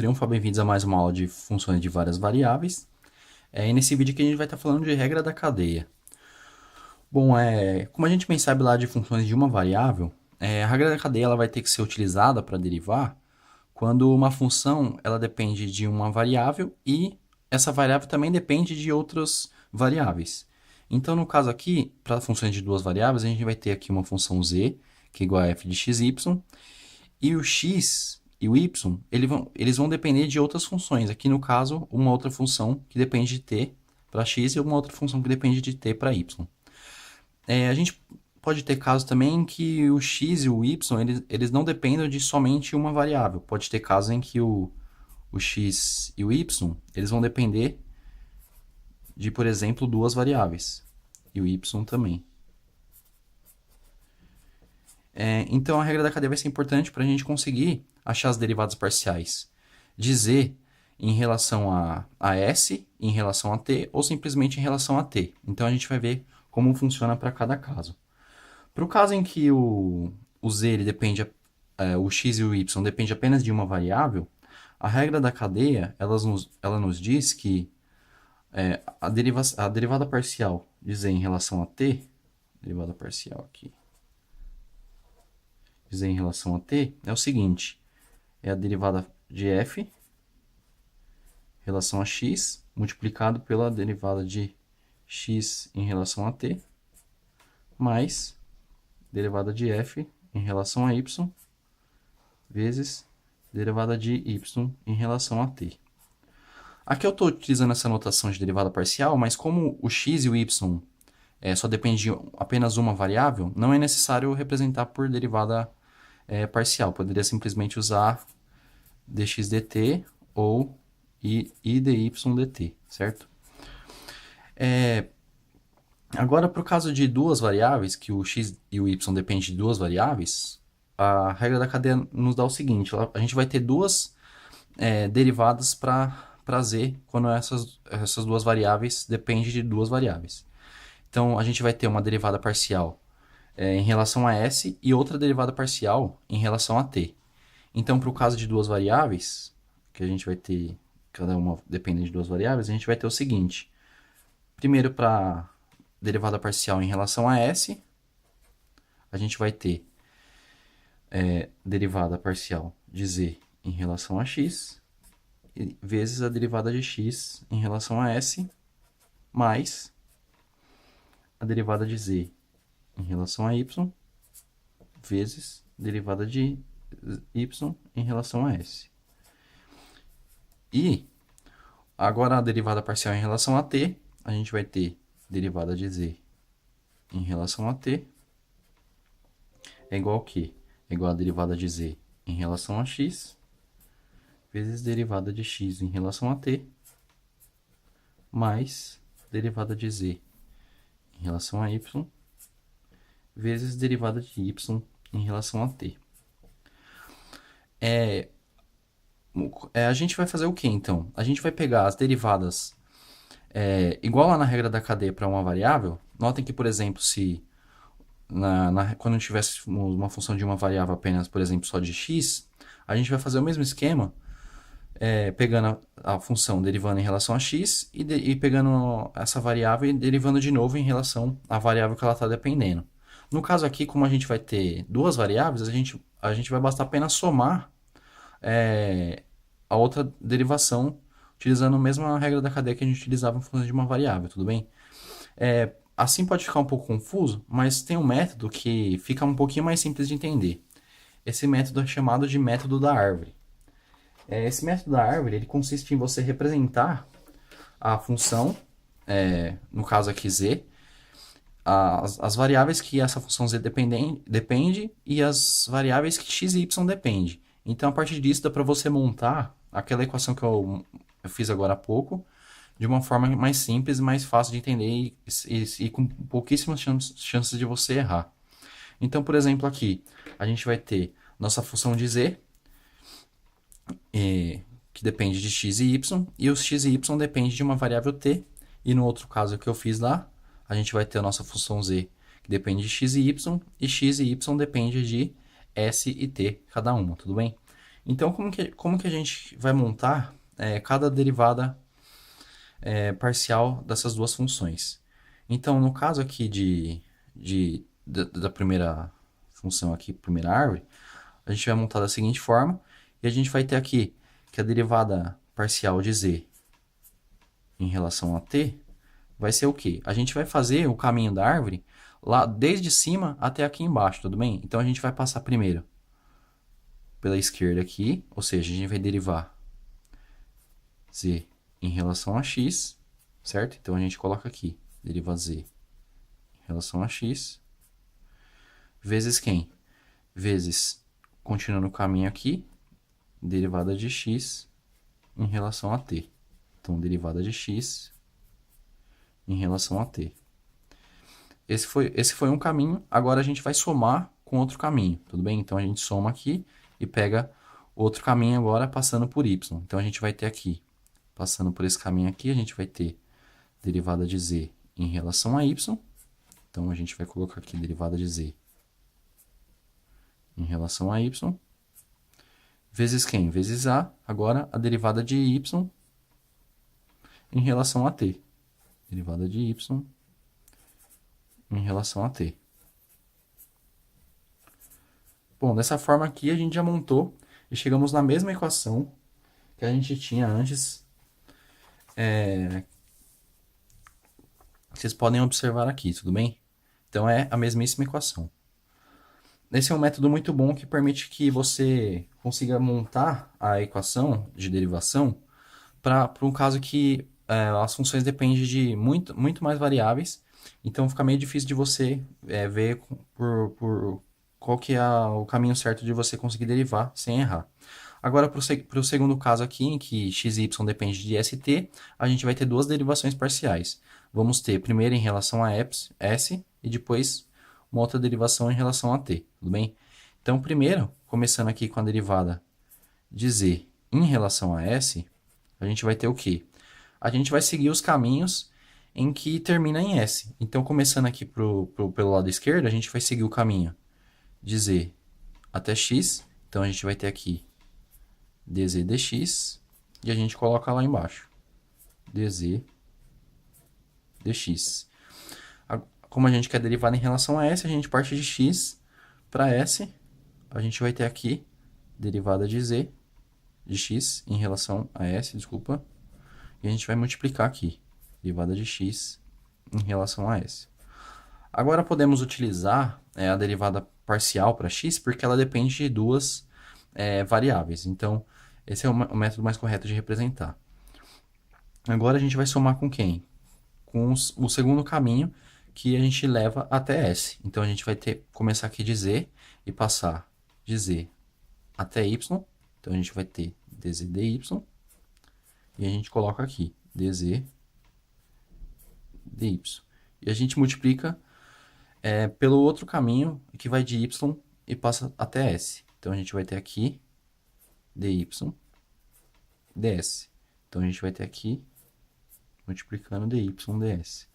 triunfa, bem-vindos a mais uma aula de funções de várias variáveis. E nesse vídeo aqui a gente vai estar falando de regra da cadeia. Bom, como a gente bem sabe lá de funções de uma variável, a regra da cadeia ela vai ter que ser utilizada para derivar quando uma função ela depende de uma variável e essa variável também depende de outras variáveis. Então, no caso aqui, para funções de duas variáveis, a gente vai ter aqui uma função z, que é igual a f de xy, e o x e o y, eles vão depender de outras funções. Aqui, no caso, uma outra função que depende de t para x e uma outra função que depende de t para y. A gente pode ter casos também em que o x e o y, eles não dependem de somente uma variável. Pode ter casos em que o x e o y, eles vão depender de, por exemplo, duas variáveis. E o y também. Então, a regra da cadeia vai ser importante para a gente conseguir achar as derivadas parciais de z em relação a s, em relação a t, ou simplesmente em relação a t. Então, a gente vai ver como funciona para cada caso. Para o caso em que o z ele depende, o x e o y dependem apenas de uma variável, a regra da cadeia ela nos diz que a derivada parcial de z em relação a t, derivada parcial aqui, z em relação a t, é o seguinte, é a derivada de f em relação a x, multiplicado pela derivada de x em relação a t, mais derivada de f em relação a y, vezes derivada de y em relação a t. Aqui eu estou utilizando essa notação de derivada parcial, mas como o x e o y só dependem de apenas uma variável, não é necessário representar por derivada parcial. Poderia simplesmente usar dx dt ou i dy dt, certo? Agora, para o caso de duas variáveis, que o x e o y dependem de duas variáveis, a regra da cadeia nos dá o seguinte, a gente vai ter duas derivadas para z, quando essas duas variáveis dependem de duas variáveis. Então, a gente vai ter uma derivada parcial em relação a s e outra derivada parcial em relação a t. Então, para o caso de duas variáveis, que a gente vai ter, cada uma dependendo de duas variáveis, a gente vai ter o seguinte. Primeiro, para derivada parcial em relação a s, a gente vai ter derivada parcial de z em relação a x, vezes a derivada de x em relação a s, mais a derivada de z em relação a y, vezes derivada de y em relação a s. E agora a derivada parcial em relação a t, a gente vai ter derivada de z em relação a t é igual ao quê? É igual a derivada de z em relação a x, vezes derivada de x em relação a t, mais derivada de z em relação a y, vezes derivada de y em relação a t. A gente vai fazer o que, então? A gente vai pegar as derivadas igual lá na regra da cadeia para uma variável. Notem que, por exemplo, se quando tivéssemos uma função de uma variável apenas, por exemplo, só de x, a gente vai fazer o mesmo esquema, pegando a função derivando em relação a x e pegando essa variável e derivando de novo em relação à variável que ela está dependendo. No caso aqui, como a gente vai ter duas variáveis, a gente vai bastar apenas somar a outra derivação, utilizando a mesma regra da cadeia que a gente utilizava em função de uma variável, tudo bem? Assim pode ficar um pouco confuso, mas tem um método que fica um pouquinho mais simples de entender. Esse método é chamado de método da árvore. Esse método da árvore ele consiste em você representar a função, no caso aqui z, as variáveis que essa função z depende e as variáveis que x e y depende. Então, a partir disso, dá para você montar aquela equação que eu fiz agora há pouco, de uma forma mais simples, mais fácil de entender e com pouquíssimas chances de você errar. Então, por exemplo, aqui, a gente vai ter nossa função de z, que depende de x e y, e os x e y dependem de uma variável t, e no outro caso que eu fiz lá, a gente vai ter a nossa função z, que depende de x e y depende de s e t, cada uma, tudo bem? Então, como que a gente vai montar cada derivada parcial dessas duas funções? Então, no caso aqui da primeira função aqui, primeira árvore, a gente vai montar da seguinte forma, e a gente vai ter aqui que a derivada parcial de z em relação a t vai ser o quê? A gente vai fazer o caminho da árvore lá desde cima até aqui embaixo, tudo bem? Então a gente vai passar primeiro pela esquerda aqui, ou seja, a gente vai derivar z em relação a x, certo? Então a gente coloca aqui, deriva z em relação a x, vezes quem? Vezes, continuando o caminho aqui, derivada de x em relação a t. Então, derivada de x em relação a t. Esse foi um caminho, agora a gente vai somar com outro caminho, tudo bem? Então, a gente soma aqui e pega outro caminho agora passando por y. Então, a gente vai ter aqui, passando por esse caminho aqui, a gente vai ter derivada de z em relação a y. Então, a gente vai colocar aqui derivada de z em relação a y. Vezes quem? Vezes a, agora a derivada de y em relação a t. Derivada de y em relação a t. Bom, dessa forma aqui a gente já montou e chegamos na mesma equação que a gente tinha antes. Vocês podem observar aqui, tudo bem? Então é a mesmíssima equação. Esse é um método muito bom que permite que você consiga montar a equação de derivação para um caso que as funções dependem de muito mais variáveis, então fica meio difícil de você ver por qual que é o caminho certo de você conseguir derivar sem errar. Agora, para o segundo caso aqui, em que x e y depende de st, a gente vai ter duas derivações parciais. Vamos ter primeiro em relação a s e depois uma outra derivação em relação a t, tudo bem? Então, primeiro, começando aqui com a derivada de z em relação a s, a gente vai ter o quê? A gente vai seguir os caminhos em que termina em S. Então, começando aqui pelo lado esquerdo, a gente vai seguir o caminho de Z até X. Então, a gente vai ter aqui dz dx, e a gente coloca lá embaixo, dz dx. Como a gente quer derivar em relação a S, a gente parte de x para S. A gente vai ter aqui derivada de z, de x em relação a S, desculpa. E a gente vai multiplicar aqui, derivada de x em relação a s. Agora podemos utilizar a derivada parcial para x, porque ela depende de duas variáveis. Então, esse é o método mais correto de representar. Agora a gente vai somar com quem? Com o segundo caminho que a gente leva até s. Então, a gente vai começar aqui de z e passar de z até y. Então, a gente vai ter dz dy. E a gente coloca aqui, dz dy. E a gente multiplica pelo outro caminho, que vai de y e passa até s. Então, a gente vai ter aqui dy ds. Então, a gente vai ter aqui, multiplicando dy ds.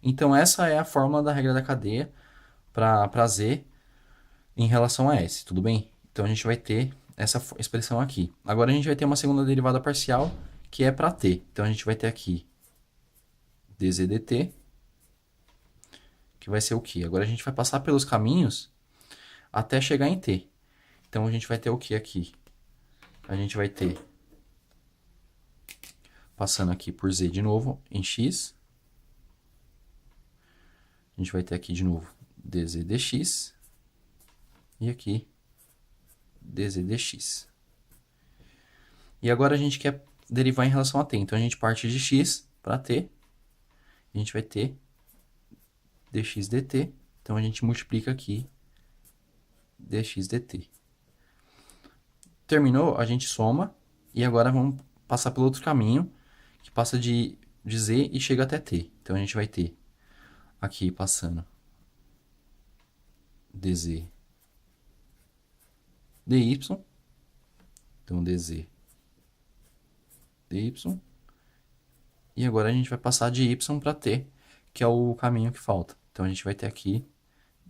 Então, essa é a fórmula da regra da cadeia para z em relação a s, tudo bem? Então, a gente vai ter essa expressão aqui. Agora, a gente vai ter uma segunda derivada parcial, que é para t. Então, a gente vai ter aqui dz dt, que vai ser o quê? Agora, a gente vai passar pelos caminhos até chegar em t. Então, a gente vai ter o que aqui? A gente vai ter, passando aqui por z de novo, em x. A gente vai ter aqui de novo dz dx. E aqui dz dx. E agora a gente quer derivar em relação a t. Então, a gente parte de x para t. A gente vai ter dx dt. Então, a gente multiplica aqui dx dt. Terminou, a gente soma. E agora vamos passar pelo outro caminho, que passa de z e chega até t. Então, a gente vai ter aqui passando dz dy. Então, dz dy. E agora a gente vai passar de y para t, que é o caminho que falta. Então, a gente vai ter aqui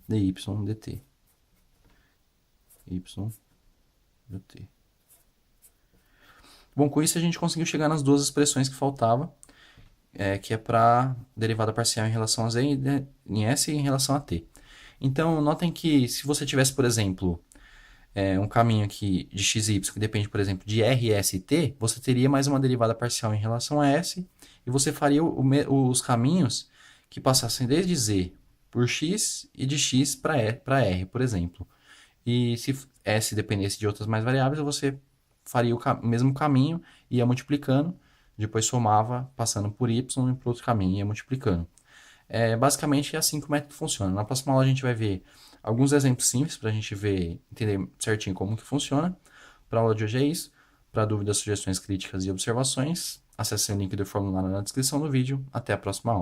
dy dt. Y dt. Bom, com isso a gente conseguiu chegar nas duas expressões que faltava, que é para derivada parcial em relação a z e em s e em relação a t. Então, notem que se você tivesse, por exemplo, um caminho aqui de x e y que depende, por exemplo, de r, s e t, você teria mais uma derivada parcial em relação a s, e você faria os caminhos que passassem desde z por x e de x para r, por exemplo. E se s dependesse de outras mais variáveis, você faria o mesmo caminho, ia multiplicando, depois somava, passando por y e para outro caminho, ia multiplicando. Basicamente é assim que o método funciona. Na próxima aula a gente vai ver alguns exemplos simples para a gente entender certinho como que funciona. Para a aula de hoje é isso. Para dúvidas, sugestões, críticas e observações, acesse o link do formulário na descrição do vídeo. Até a próxima aula.